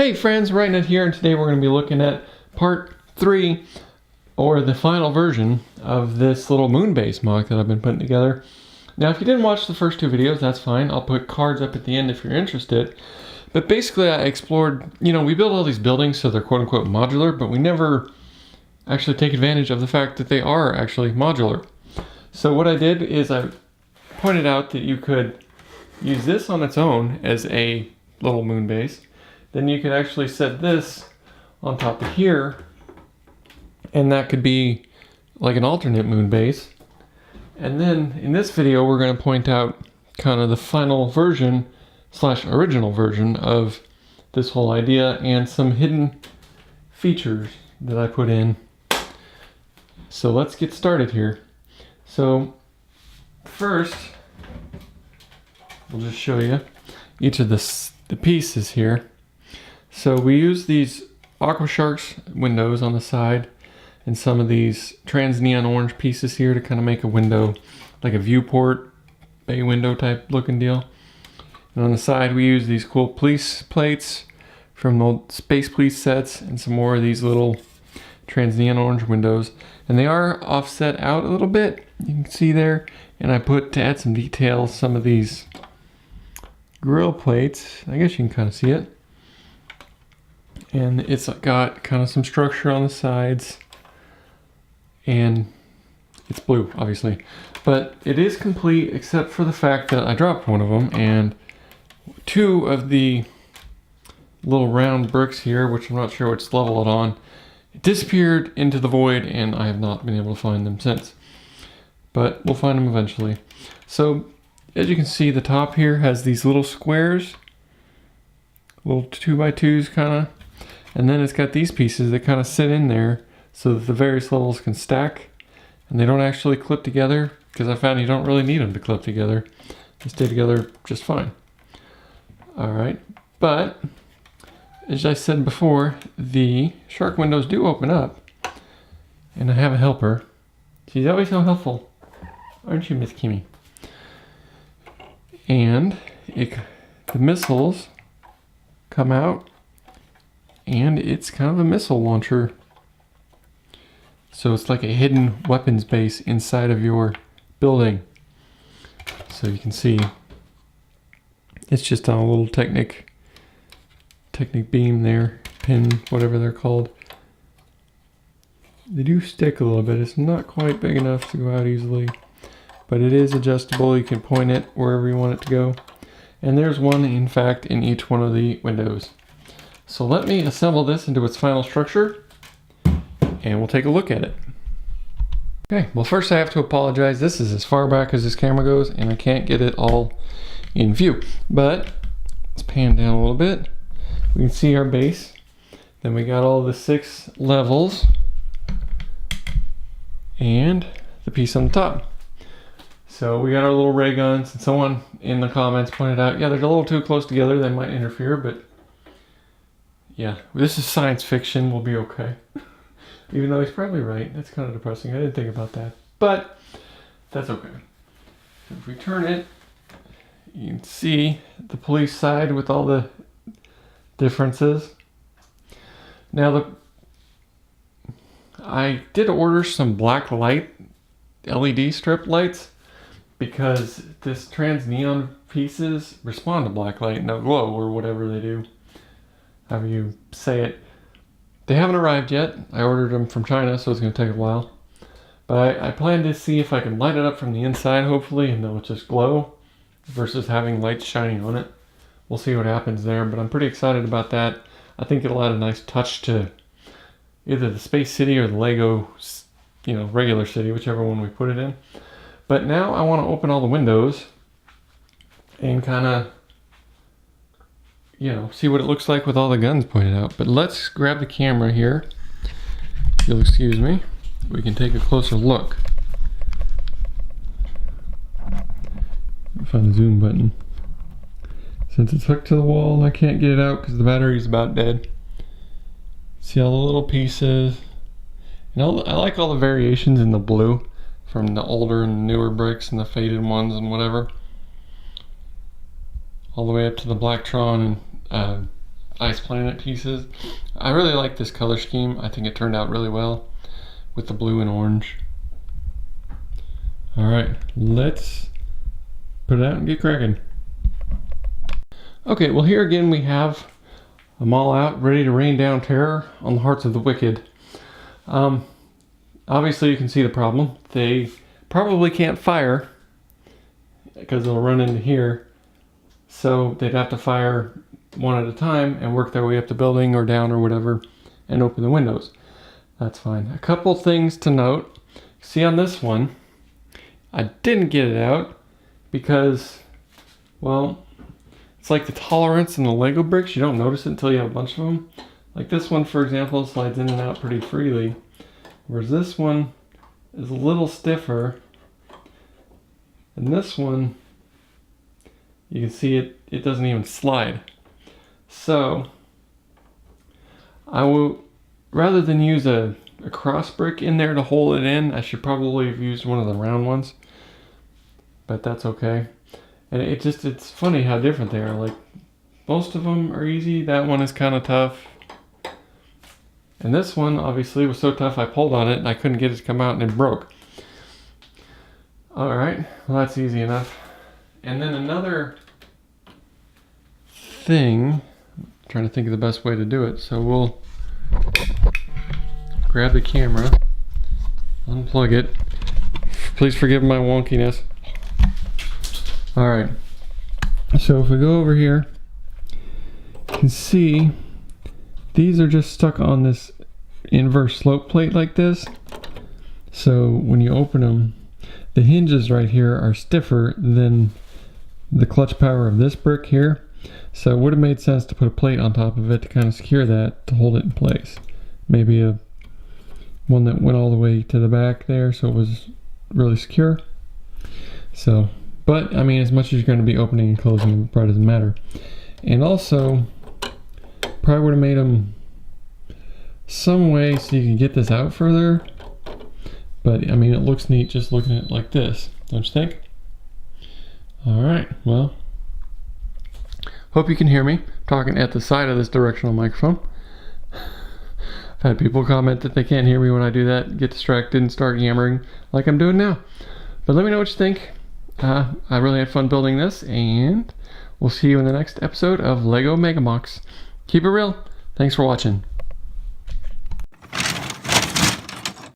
Hey friends, Ryan here, and today we're going to be looking at part 3, or the final version of this little moon base MOC that I've been putting together. Now if you didn't watch the first 2 videos, that's fine. I'll put cards up at the end if you're interested. But basically I explored, we build all these buildings so they're quote-unquote modular, but we never actually take advantage of the fact that they are actually modular. So what I did is I pointed out that you could use this on its own as a little moon base. Then you could actually set this on top of here, and that could be like an alternate moon base. And then in this video, we're going to point out kind of the final version / original version of this whole idea and some hidden features that I put in. So let's get started here. So first, we'll just show you each of the pieces here. So we use these Aqua Sharks windows on the side and some of these trans neon orange pieces here to kind of make a window, like a viewport bay window type looking deal. And on the side we use these cool police plates from the old Space Police sets and some more of these little trans neon orange windows. And they are offset out a little bit, you can see there. And I put, to add some details, some of these grill plates. I guess you can kind of see it. And it's got kind of some structure on the sides, and it's blue obviously, but it is complete except for the fact that I dropped one of them, and 2 of the little round bricks here, which I'm not sure which level it's on, it disappeared into the void, and I have not been able to find them since, but we'll find them eventually. So as you can see, the top here has these little squares, little 2x2s kind of. And then it's got these pieces that kind of sit in there so that the various levels can stack, and they don't actually clip together, because I found you don't really need them to clip together. They stay together just fine. Alright, but as I said before, the shark windows do open up, and I have a helper. She's always so helpful. Aren't you, Miss Kimmy? And the missiles come out, and it's kind of a missile launcher. So it's like a hidden weapons base inside of your building. So you can see it's just on a little Technic beam there, pin, whatever they're called. They do stick a little bit. It's not quite big enough to go out easily, but it is adjustable. You can point it wherever you want it to go. And there's one, in fact, in each one of the windows. So let me assemble this into its final structure, and we'll take a look at it. Okay, well first I have to apologize. This is as far back as this camera goes, and I can't get it all in view. But let's pan down a little bit. We can see our base. Then we got all the 6 levels, and the piece on the top. So we got our little ray guns, and someone in the comments pointed out, yeah, they're a little too close together, they might interfere, but yeah, this is science fiction, we'll be okay. Even though he's probably right, that's kind of depressing, I didn't think about that. But, that's okay. So if we turn it, you can see the police side with all the differences. Now I did order some black light LED strip lights, because this trans neon pieces respond to black light and they'll glow, or whatever they do, however you say it. They haven't arrived yet. I ordered them from China, so it's going to take a while. But I plan to see if I can light it up from the inside, hopefully, and they'll just glow versus having lights shining on it. We'll see what happens there, but I'm pretty excited about that. I think it'll add a nice touch to either the Space City or the Lego, regular city, whichever one we put it in. But now I want to open all the windows and kind of, see what it looks like with all the guns pointed out. But let's grab the camera here. If you'll excuse me, we can take a closer look. Find the zoom button. Since it's hooked to the wall, I can't get it out because the battery's about dead. See all the little pieces. I like all the variations in the blue from the older and newer bricks and the faded ones and whatever. All the way up to the Blacktron and ice planet pieces. I really like this color scheme. I think it turned out really well with the blue and orange. All right, let's put it out and get cracking. Okay, well here again we have them all out, ready to rain down terror on the hearts of the wicked. Obviously you can see the problem. They probably can't fire because they'll run into here. So they'd have to fire one at a time and work their way up the building or down or whatever and open the windows. That's fine. A couple things to note. See on this one, I didn't get it out because, well, it's like the tolerance in the Lego bricks. You don't notice it until you have a bunch of them. Like this one, for example, slides in and out pretty freely. Whereas this one is a little stiffer. And this one, you can see it doesn't even slide. So I will, rather than use a cross brick in there to hold it in, I should probably have used one of the round ones. But that's okay. And it's funny how different they are. Like, most of them are easy. That one is kind of tough. And this one obviously was so tough I pulled on it and I couldn't get it to come out and it broke. Alright, well that's easy enough. And then another thing, I'm trying to think of the best way to do it. So we'll grab the camera, unplug it. Please forgive my wonkiness. Alright, so if we go over here, you can see these are just stuck on this inverse slope plate like this. So when you open them, the hinges right here are stiffer than the clutch power of this brick here. So it would have made sense to put a plate on top of it to kind of secure that, to hold it in place. Maybe a one that went all the way to the back there so it was really secure. So, but I mean, as much as you're going to be opening and closing, it probably doesn't matter. And also, probably would have made them some way so you can get this out further. But I mean, it looks neat just looking at it like this, don't you think? Alright, well, hope you can hear me talking at the side of this directional microphone. I've had people comment that they can't hear me when I do that, get distracted and start yammering like I'm doing now. But let me know what you think. I really had fun building this, and we'll see you in the next episode of Lego Mega MOCs. Keep it real. Thanks for watching.